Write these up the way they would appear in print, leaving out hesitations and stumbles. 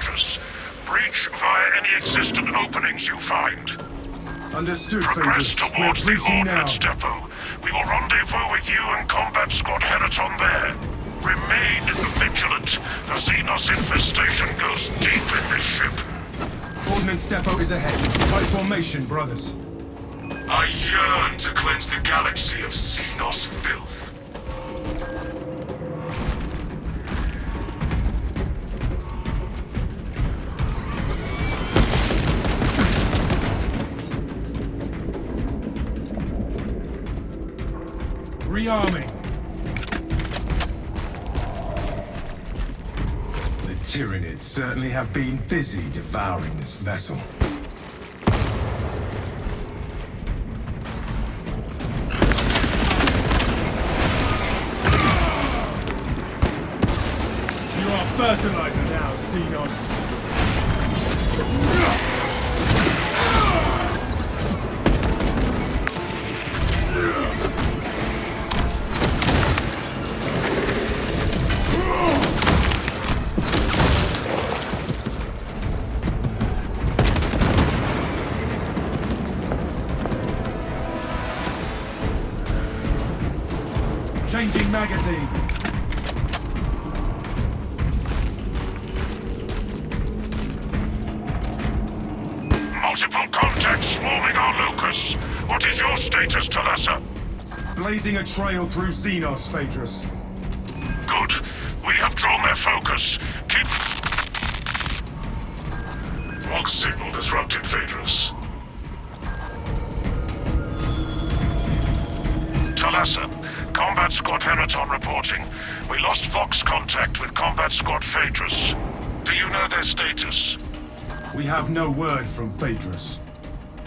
fortress. Breach via any existent openings you find. Understood, Progress Phaedrus. We're towards the breaching now. Ordnance Depot. We will rendezvous with you and Combat Squad Heraton there. Remain vigilant. The Xenos infestation goes deep in this ship. Ordnance depot is ahead. Tight formation, brothers. I yearn to cleanse the galaxy of Xenos filth. Rearming. The Tyranids certainly have been busy devouring this vessel. You are fertilizer now, Xenos. Changing magazine. Multiple contacts swarming our locus. What is your status, Talassa? Blazing a trail through Xenos, Phaedrus. Good. We have drawn their focus. Keep... Log signal disrupted, Phaedrus. Talassa, Combat Squad Heraton reporting. We lost Vox contact with Combat Squad Phaedrus. Do you know their status? We have no word from Phaedrus.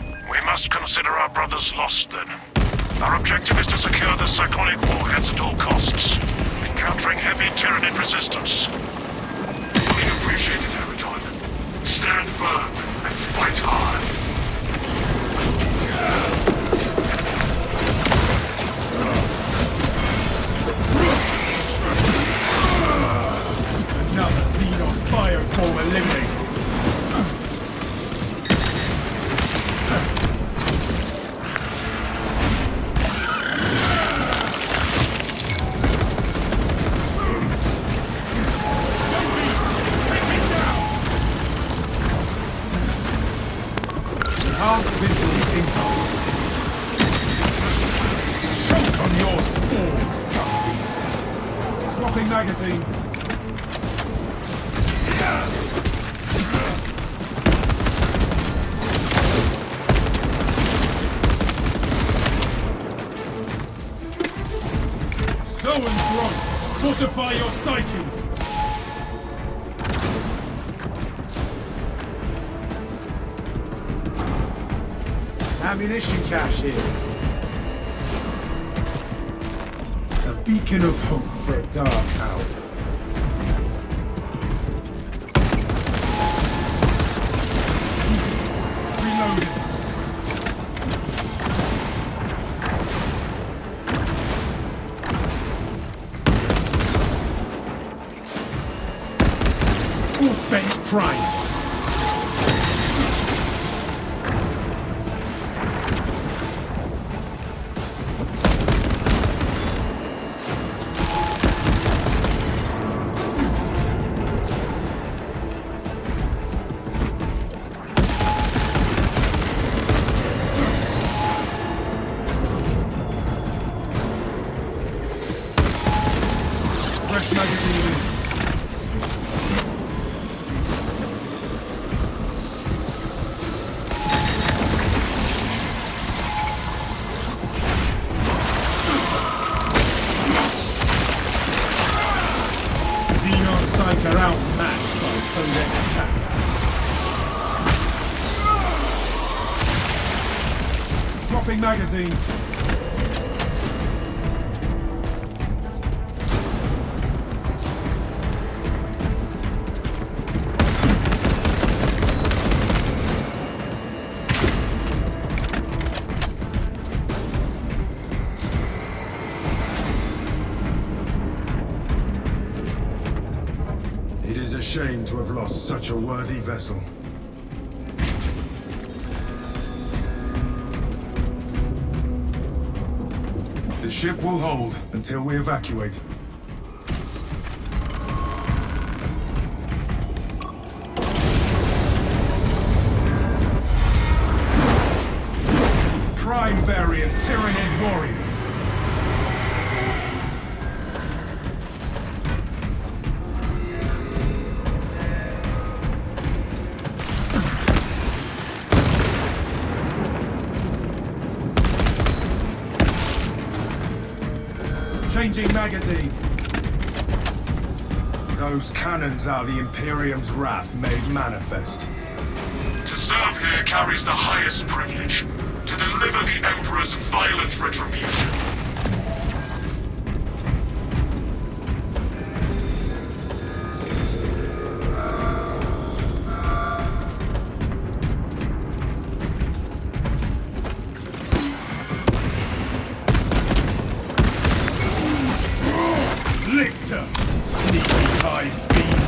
We must consider our brothers lost then. Our objective is to secure the cyclonic warheads at all costs, encountering heavy Tyranid resistance. We appreciate it, Heraton. Stand firm and fight hard. Another Xenos fire form eliminated. Enhanced visual income. Choke on your spores, dumb beast. Swapping magazine. Sow and growth. Fortify your psyches. Ammunition cache here. A beacon of hope for a dark hour. Reloading. All space prime. Fresh magazine. Xenos psych are outmatched by Codex Tact. Swapping magazine. It is a shame to have lost such a worthy vessel. The ship will hold until we evacuate. Prime variant Tyranid warriors. Changing magazine. Those cannons are the Imperium's wrath made manifest. To serve here carries the highest privilege. To deliver the Emperor's violent retribution. Lictor! Sneaky high fiend!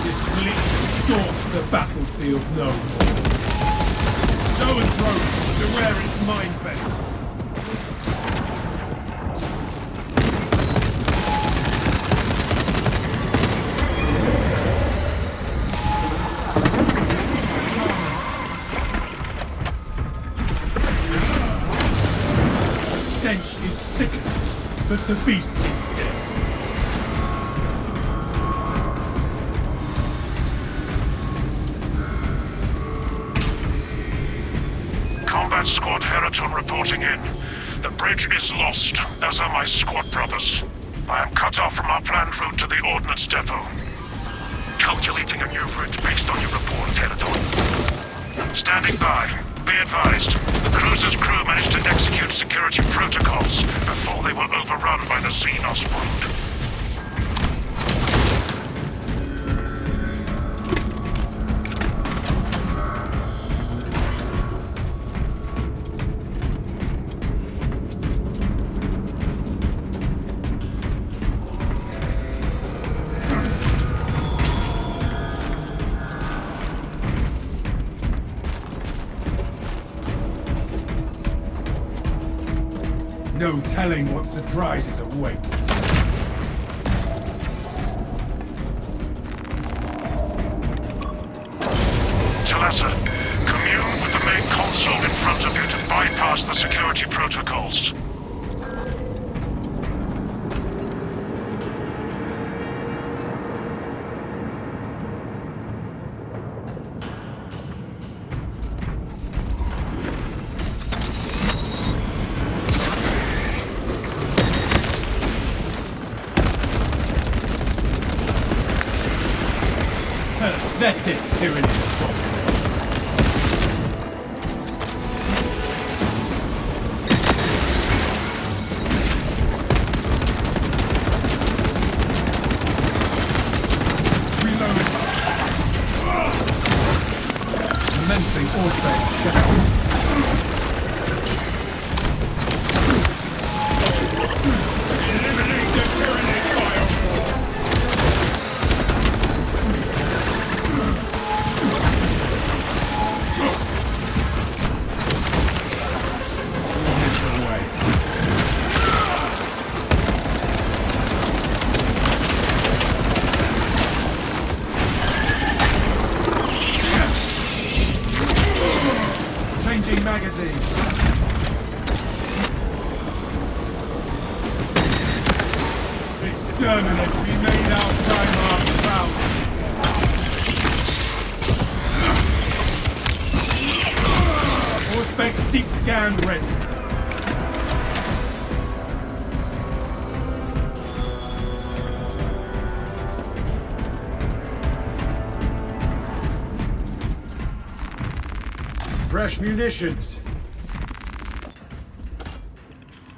This Lictor stalks the battlefield no more. Zoanthrope, beware its mind veil. Stench is sickening, but the beast is dead. Combat Squad Heraton reporting in. The bridge is lost, as are my squad brothers. I am cut off from our planned route to the Ordnance Depot. Calculating a new route based on your report, Heraton. Standing by. Be advised, the cruiser's crew managed to execute security protocols before they were overrun by the Xenos brood. No telling what surprises await. Talassa, commune with the main console in front of you to bypass the security protocols. Pathetic tyranny. Reloading. Commencing Auspex scout. Eliminate the tyranny firewall. Changing magazine. Exterminate, we made our Primarch proud. Auspex deep scan ready. Fresh munitions.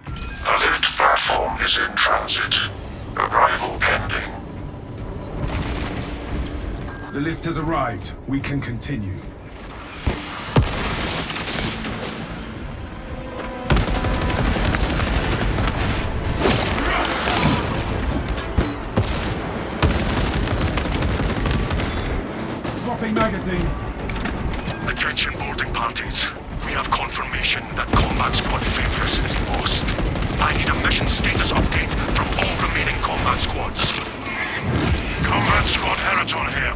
The lift platform is in transit. Arrival pending. The lift has arrived. We can continue. have confirmation that Combat Squad Favors is lost. I need a mission status update from all remaining Combat Squads. Combat Squad Heraton here.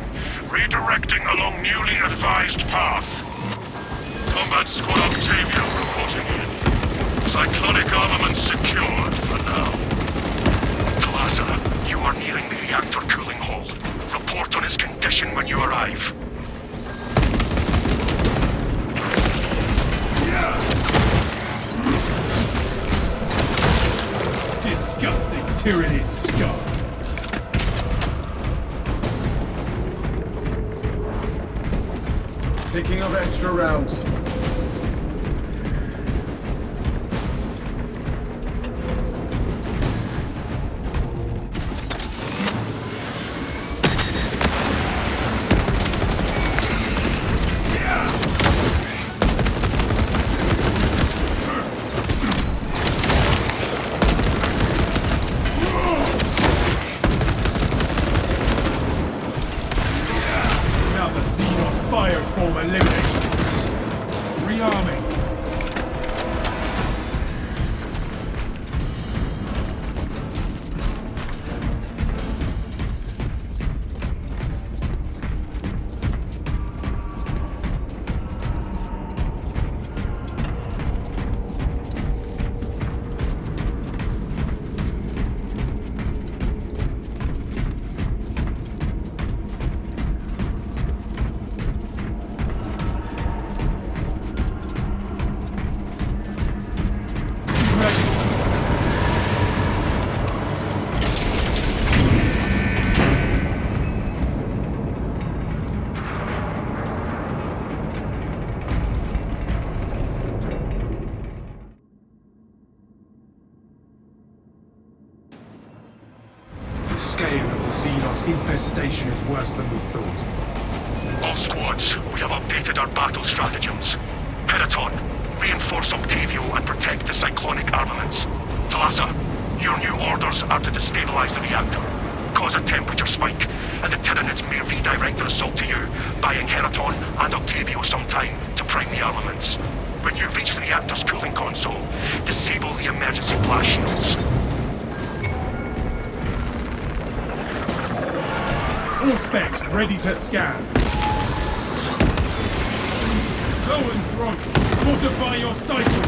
Redirecting along newly advised path. Combat Squad Octavio reporting in. Cyclonic armament secured for now. Talasa, you are nearing the reactor cooling hall. Report on its condition when you arrive. Disgusting tyrannid scum. Picking up extra rounds. Bioform eliminated. Rearming. The scale of the Xenos infestation is worse than we thought. All squads, we have updated our battle stratagems. Heraton, reinforce Octavio and protect the cyclonic armaments. Talasa, your new orders are to destabilize the reactor, cause a temperature spike, and the Tyranids may redirect their assault to you, buying Heraton and Octavio some time to prime the armaments. When you reach the reactor's cooling console, disable the emergency blast shields. All specs ready to scan. Slow and throat. Fortify your cycles.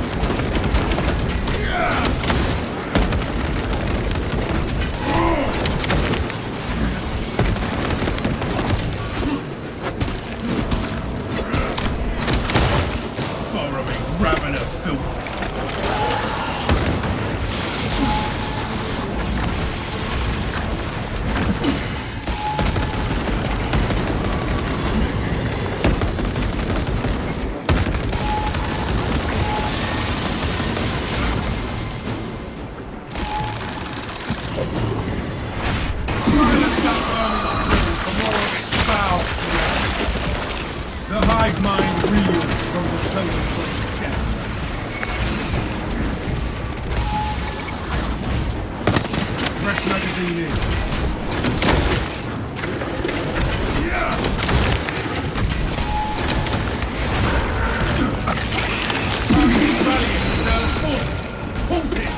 Burrowing raven of filth. The hive mind reels from the solar flame's death. Fresh magazine in. Rallying reserve forces. Halted!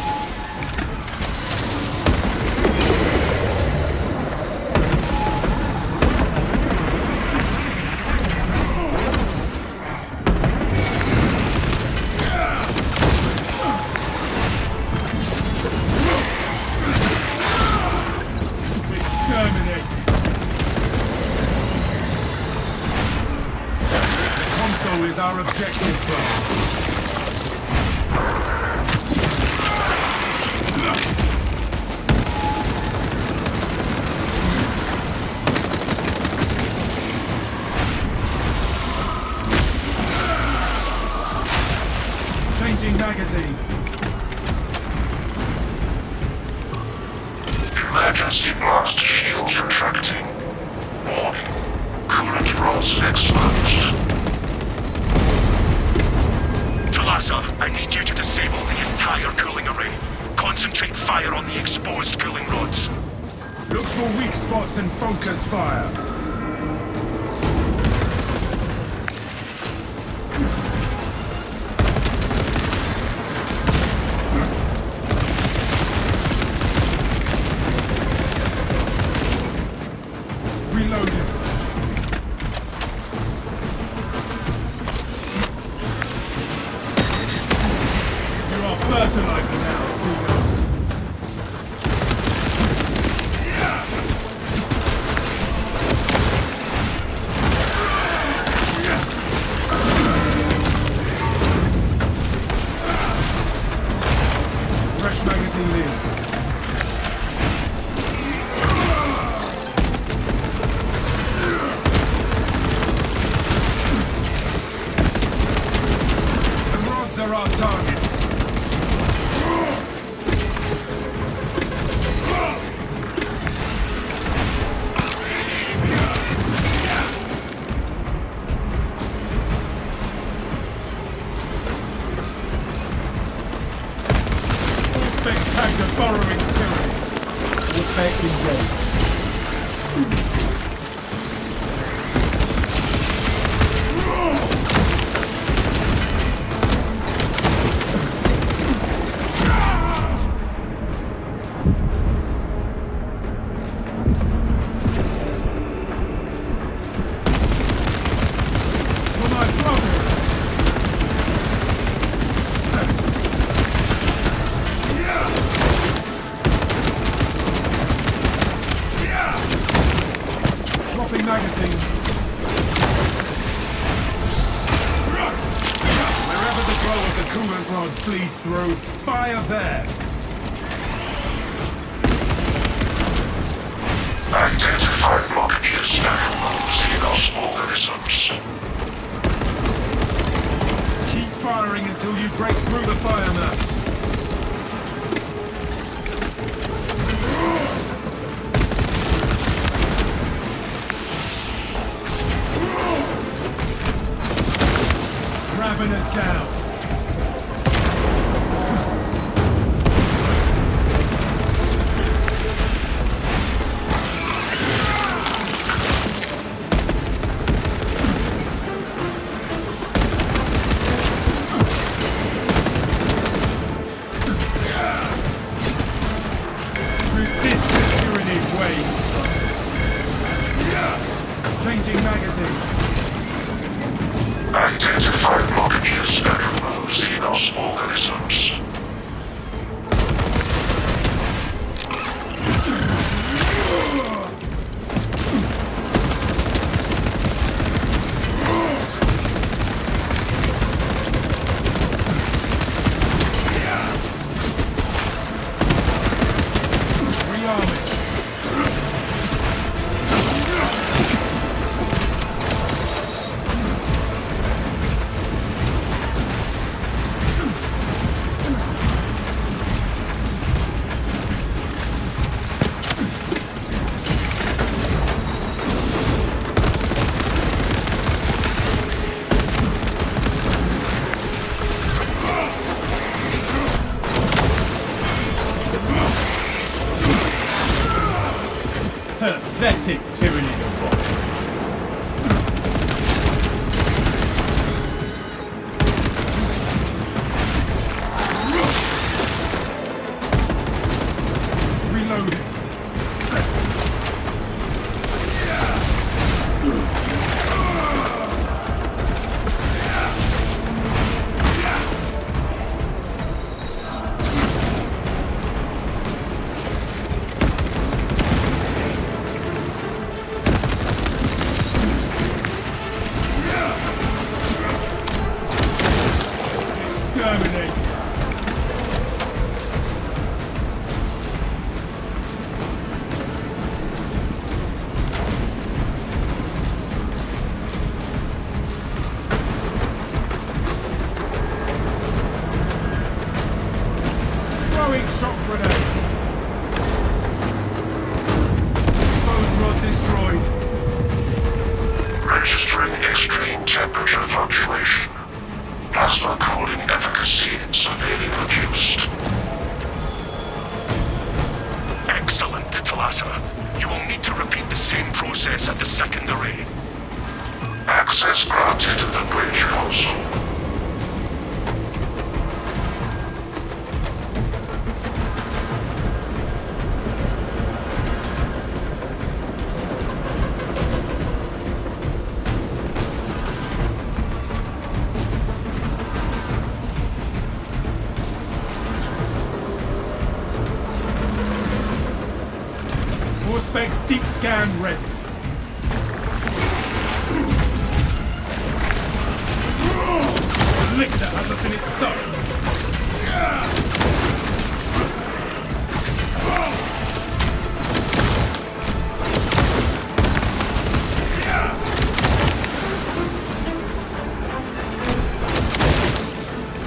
Console is our objective, class. Changing magazine. Emergency blast shields retracting. Warning. Coolant rods exposed. Talasa, I need you to disable the entire cooling array. Concentrate fire on the exposed cooling rods. Look for weak spots and focus fire. Fertilizer now, Xenos. Fresh magazine in. The rods are our targets. Specs tagged a borrowing tyranny. All specs engaged. For my brother! Swapping magazine. Wherever the glow of the coolant rods bleeds through, fire there! Identify blockages and remove xenos organisms. Keep firing until you break through the biomass. Grabbing it down. Resist the tyranny wave. Changing magazine. Identify blockages and remove xenos organisms. Rearming. Pathetic tyranny of operation. Reloading. Exterminate. Throwing shock grenade. Exposed rod destroyed. Registering extreme temperature fluctuation. Plasma cooling efficacy severely reduced. Excellent, Titalatta. You will need to repeat the same process at the second array. Access granted to the bridge console. specs deep scan ready. The lictor has us in its sights.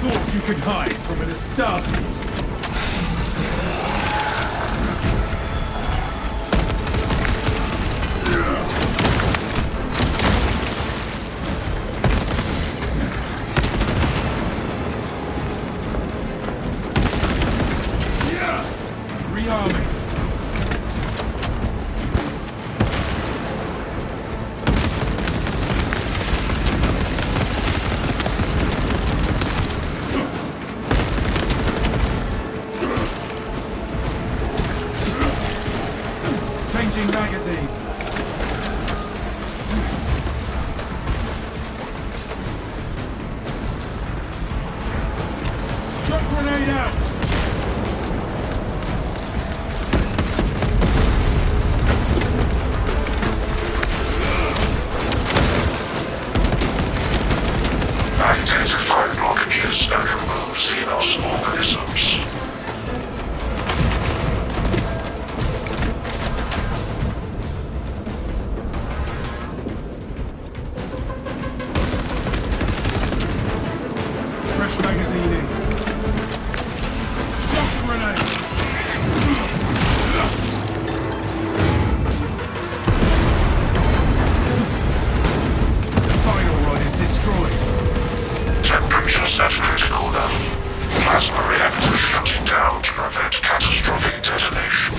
Thought you could hide from an Astartes. Rearming. Changing magazine. Shock grenade out. Identify blockages and remove Xenos organisms. Fresh magazine in. Shock grenade. The final rod is destroyed. Temperatures at critical level. Plasma reactors shutting down to prevent catastrophic detonation.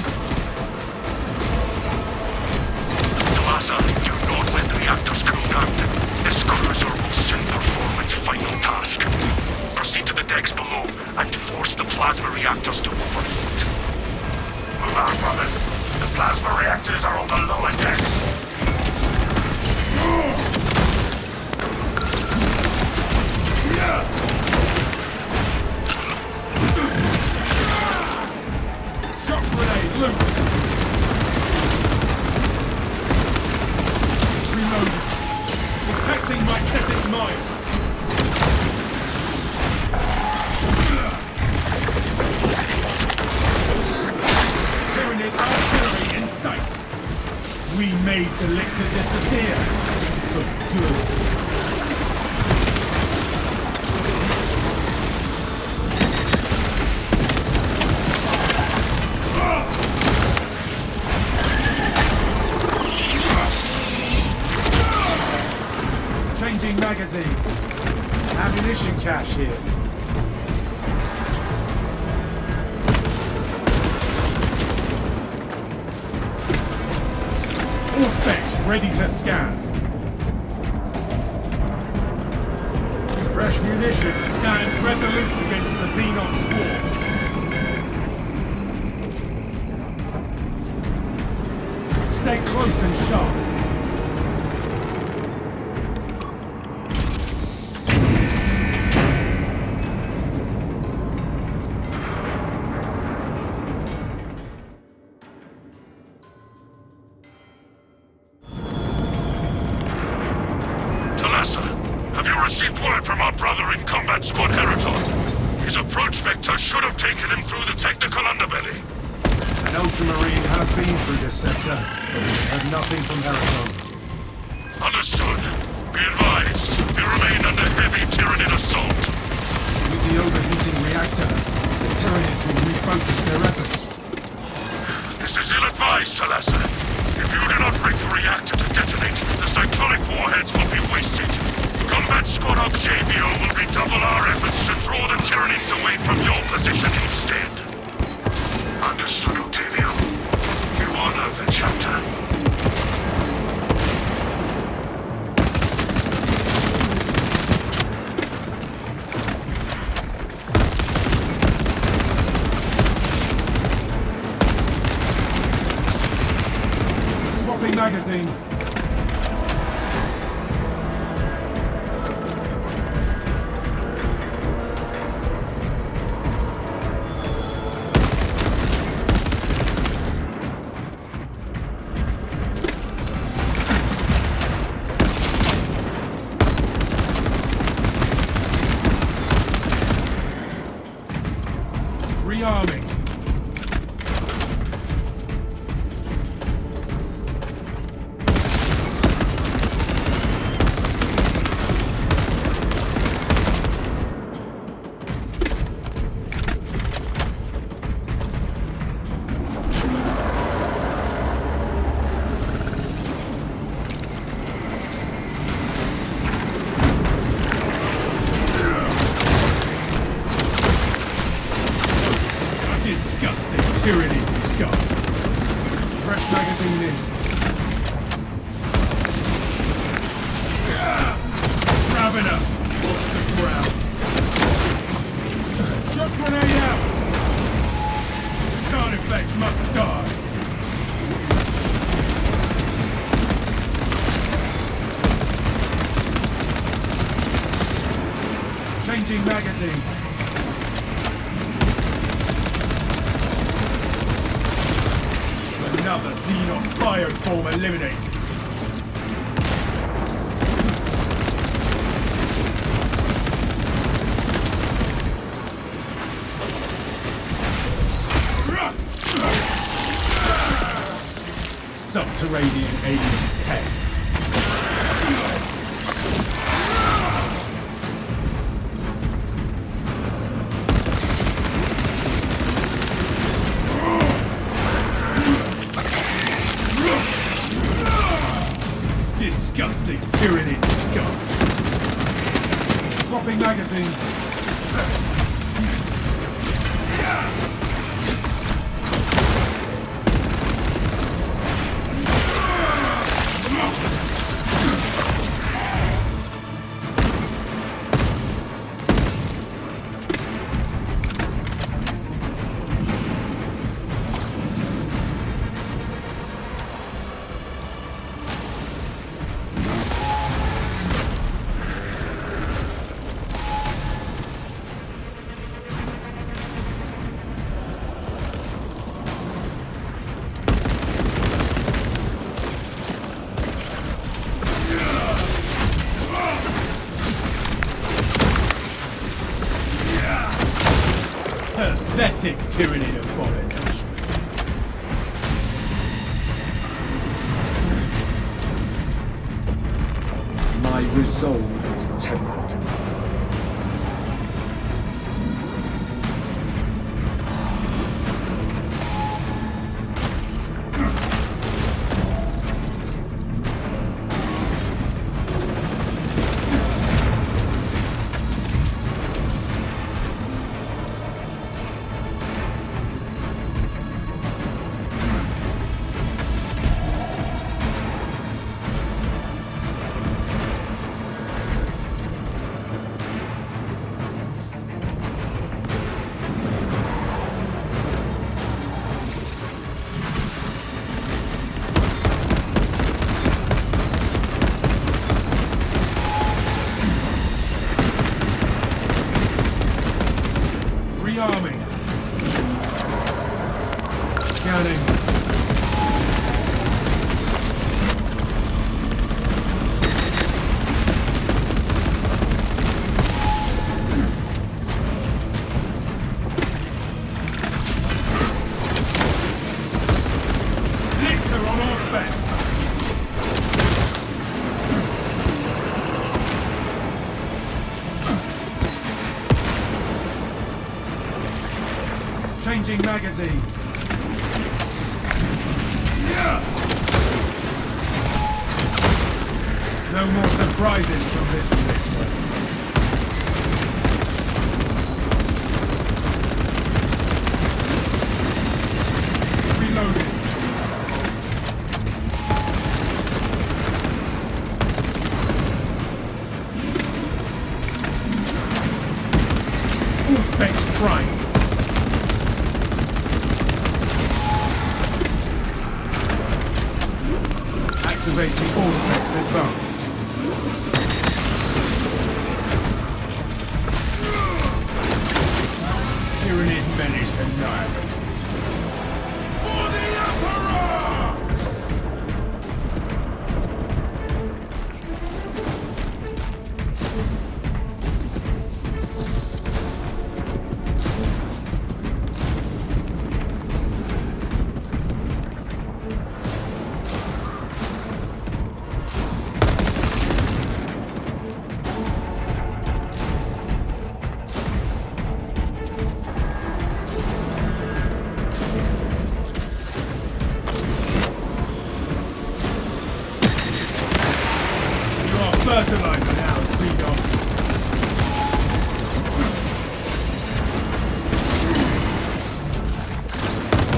Plaza, do not let the reactors cool down. This cruiser will soon perform its final task. Proceed to the decks below and force the plasma reactors to overheat. Move out, brothers. The plasma reactors are on the lower decks. Shock grenade loose. Reloading. Detecting my static mines. Tyranid artillery in sight. We made the lictor disappear. For good. Changing magazine. Ammunition cache here. All specs ready to scan. Fresh munitions stand resolute against the Xenos swarm. Stay close and sharp. Have you received word from our brother in Combat Squad Heraton? His approach vector should have taken him through the technical underbelly. An Ultramarine has been through this sector, but we've heard nothing from Heraton. Understood. Be advised, we remain under heavy Tyranid assault. With the overheating reactor, the Tyranids will refocus their efforts. This is ill-advised, Talassa. If you do not break the reactor to detonate, the cyclonic warheads will be wasted. Combat Squad Octavio will redouble our efforts to draw the Tyranids away from your position instead. Understood, Octavio. You honor the chapter. Swapping magazine. Rearming. Disgusting tyranid scum. Fresh magazine in. Ravener, watch the ground. Shot grenade out. Carnifex must die. Changing magazine. Another Xenos bioform eliminated. Subterranean alien pest. Disgusting tyrannid scum. Swapping magazine. Pathetic tyrannid abomination. My resolve is tempered. Rearming. Scanning. Litter on all specs. Changing magazine. No more surprises from this victor. Reloading. All specs trying. Activating all specs advantage. Tyrannid menace annihilated. For the Emperor!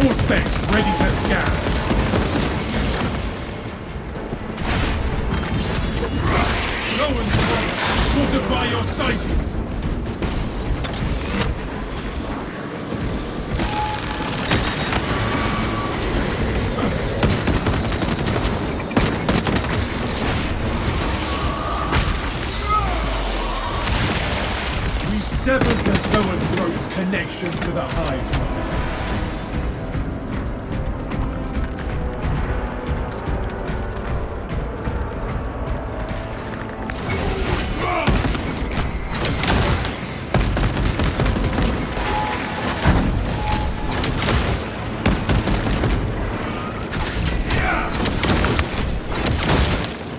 All specs ready to scan. No one's right. Fortify your psyches. We severed the Zoanthrope's connection to the hive.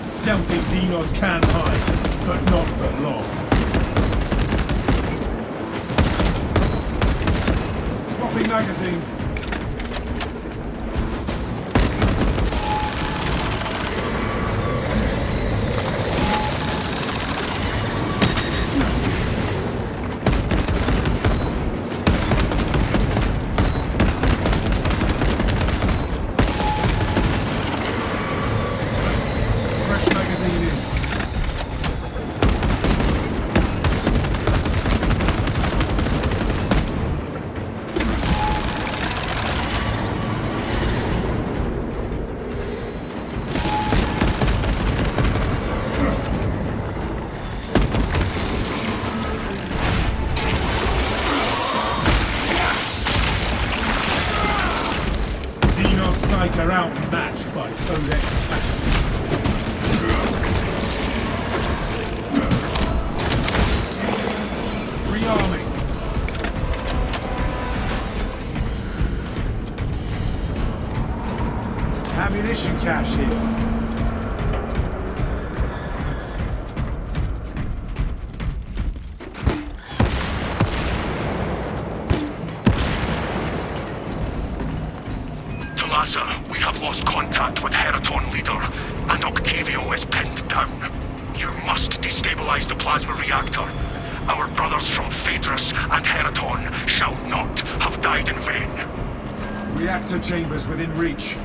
Stealthy Xenos can hide, but not for long. Swapping magazine. Fresh magazine in. Xenos Psych are outmatched by Codex tactics. Rearming. Ammunition cache here. We have lost contact with Heraton leader, and Octavio is pinned down. You must destabilize the plasma reactor. Our brothers from Phaedrus and Heraton shall not have died in vain. Reactor chambers within reach.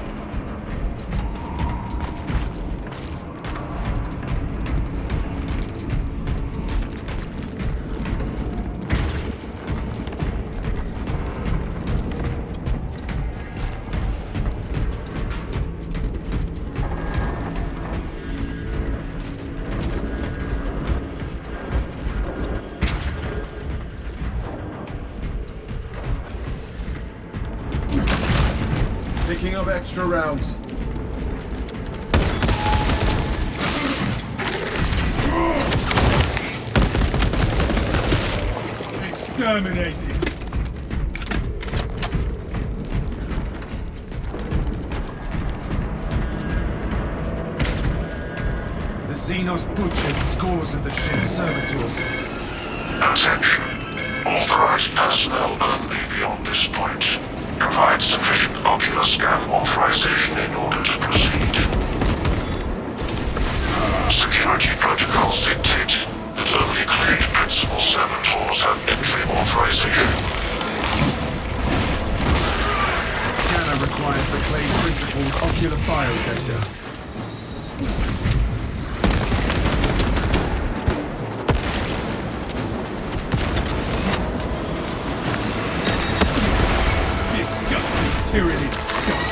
Picking up extra rounds. Exterminating. The Xenos butchered scores of the ship's servitors. Attention. Authorized personnel only beyond this point. Provide sufficient ocular scan authorization in order to proceed. Security protocols dictate that only claimed principal servitors have entry authorization. Scanner requires the claimed principal's ocular biodata. Disgusting tyrannid scum.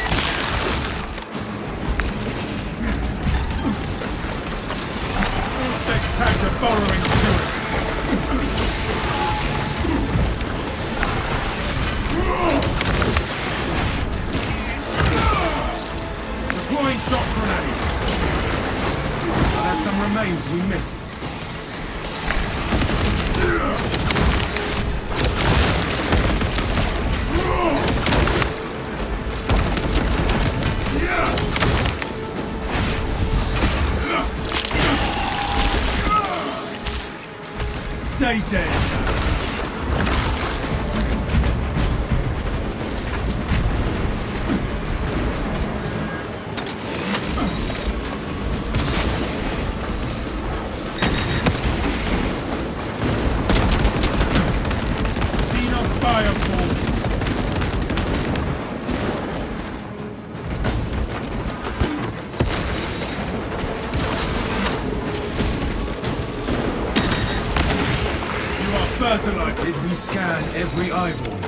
Specs tagged a burrowing turret. We scan every eyeball.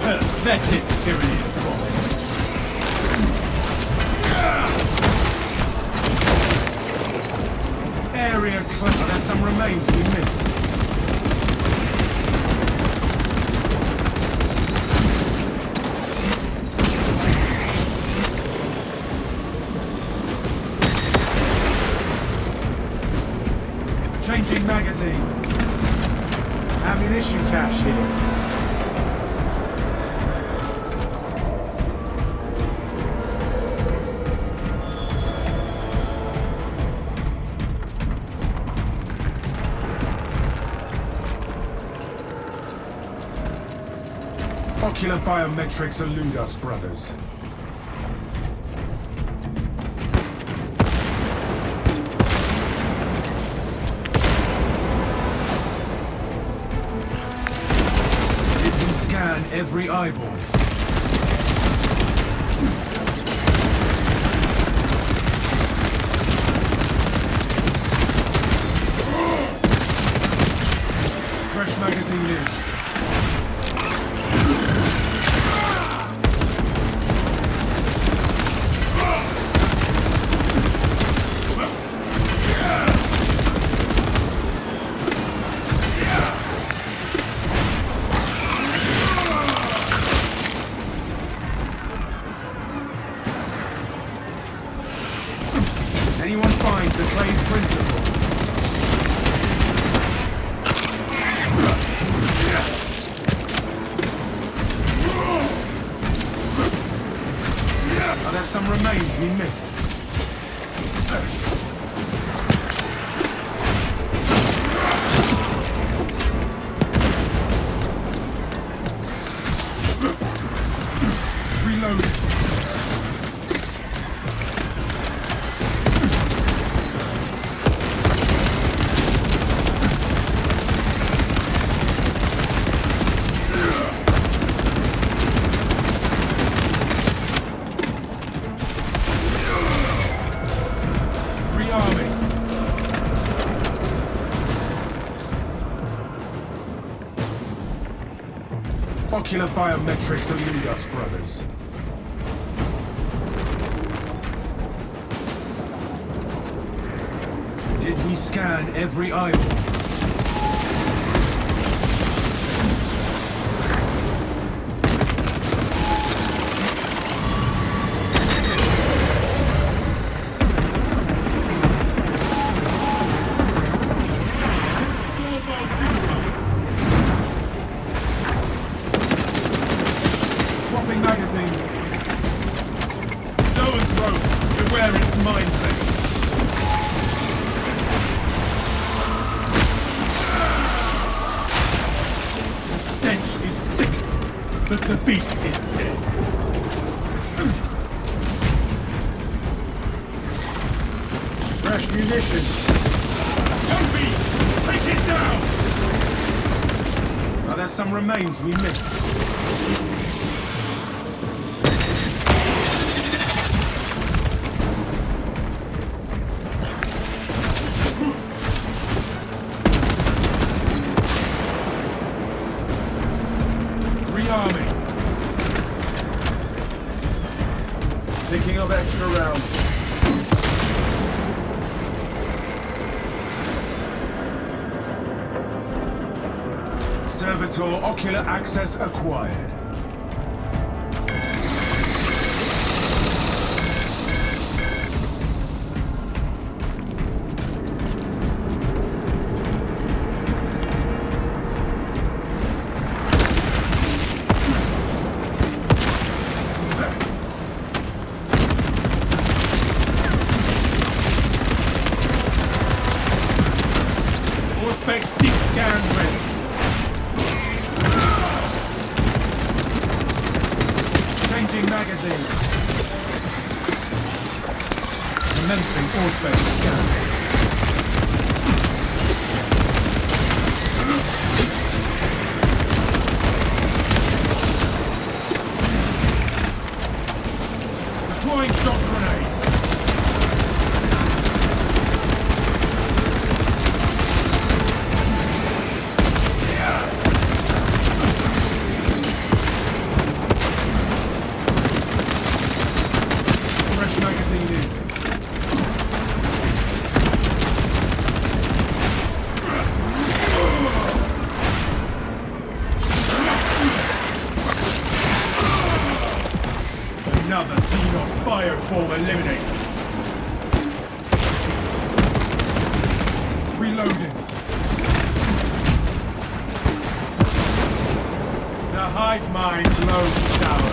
Pathetic tyranny of God. Area clear. There's some remains we missed. Changing magazine. Ammunition cache here. Ocular biometrics elude us, brothers. Did we scan every eyeball? Fresh magazine in. Anyone find the trade principle? Are there some remains we missed? Reloading. Rearming. Ocular biometrics elude us, brothers. Did we scan every eyeball? Swapping magazine. Zoanthrope, beware its mind fake. The stench is sick, but the beast is dead. Fresh munitions. Young beast, take it down! Now there's some remains we missed. Rearming. Picking up extra rounds. Servitor ocular access acquired. Scan ready. Changing magazine. Commencing all-space scan. Deploying shock grenade. Fresh magazine in. Another Xenos bioform eliminated. Reloading. The hive mind loads tower.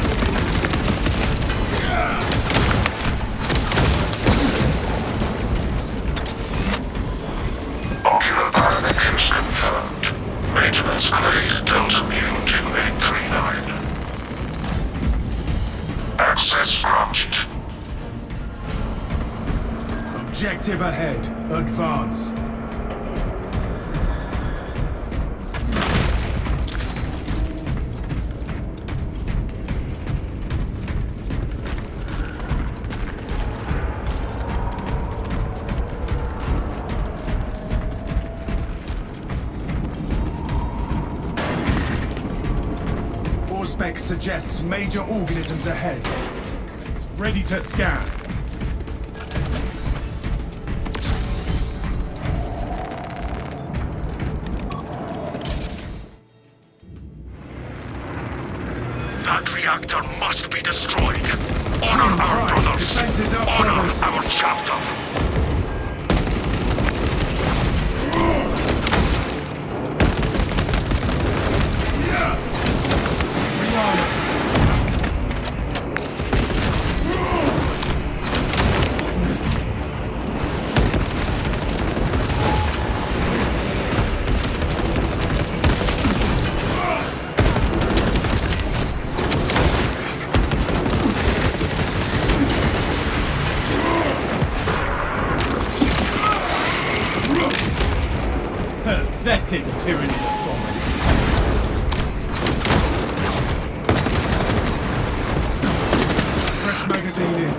Ocular biometrics confirmed. Maintenance grade Delta Mu 2839. Access granted. Objective ahead. Advance. Spec suggests major organisms ahead. Ready to scan. That reactor must be destroyed. Honor our brothers. Defenses up, Honor brothers. our chapter. Pathetic tyranny of common. Fresh magazine in.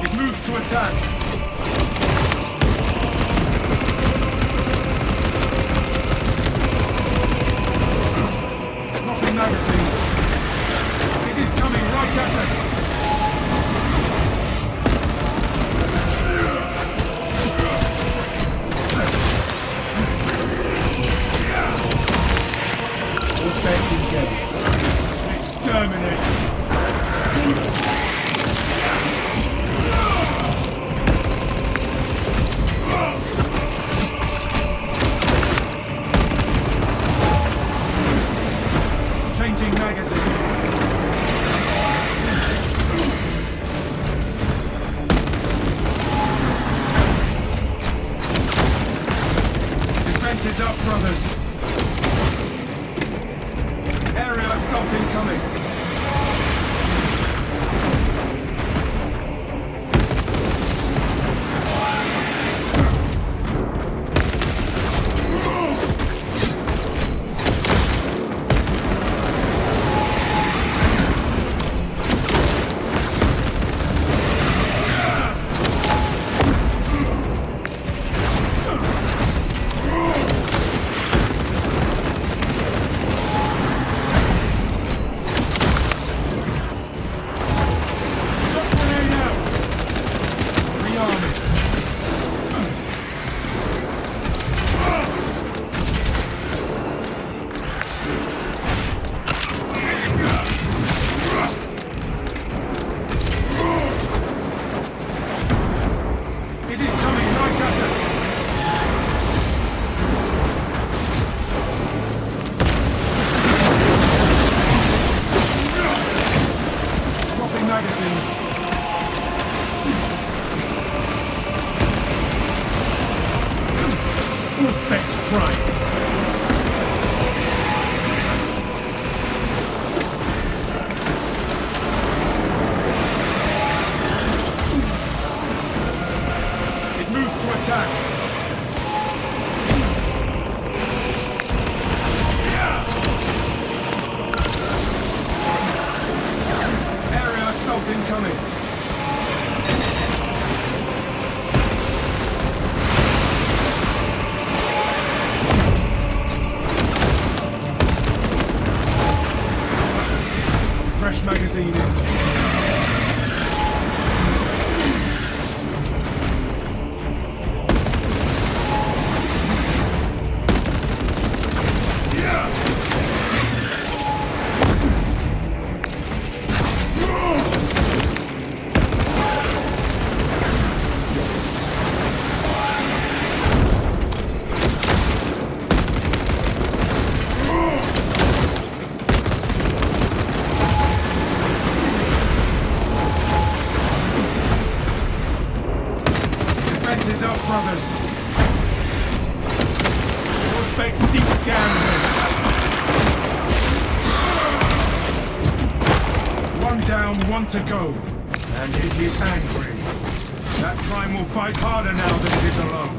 It moves to attack. Swapping magazine. It is coming right at us. Specs engaged. Exterminate. Changing magazine. Defense is up, brothers. Aerial assault incoming. want to go, and it is angry. That prime will fight harder now than it is alone.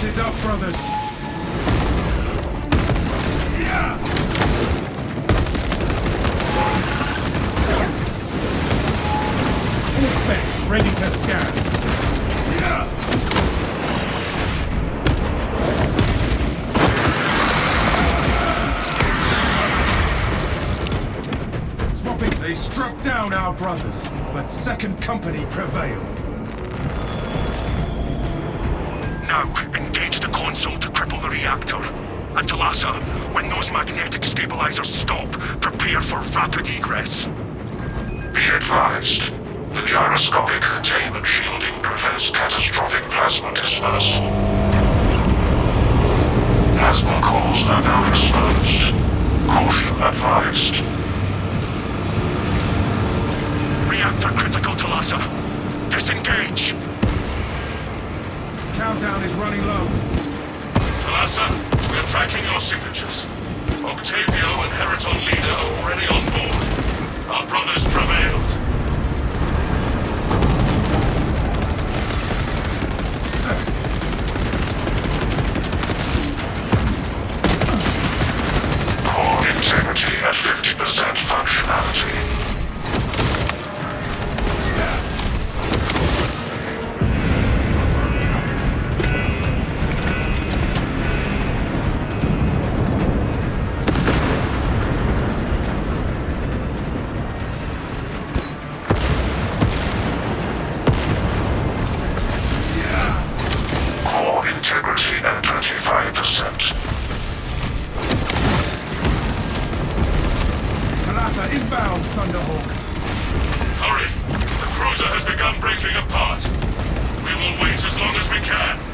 Is up, brothers. Inspect, ready to scan. Swapping. They struck down our brothers, but Second Company prevailed. Now, engage the console to cripple the reactor. And Talassa, when those magnetic stabilizers stop, prepare for rapid egress. Be advised, the gyroscopic containment shielding prevents catastrophic plasma disperse. Plasma cores are now exposed. Caution advised. Reactor critical, Talassa. Disengage! Countdown is running low. Talassa, we are tracking your signatures. Octavio and Heraton Leader are already on board. Our brothers prevailed. Core integrity at 50% functionality. Integrity at 25%. Talassa inbound, Thunderhawk. Hurry! The cruiser has begun breaking apart. We will wait as long as we can.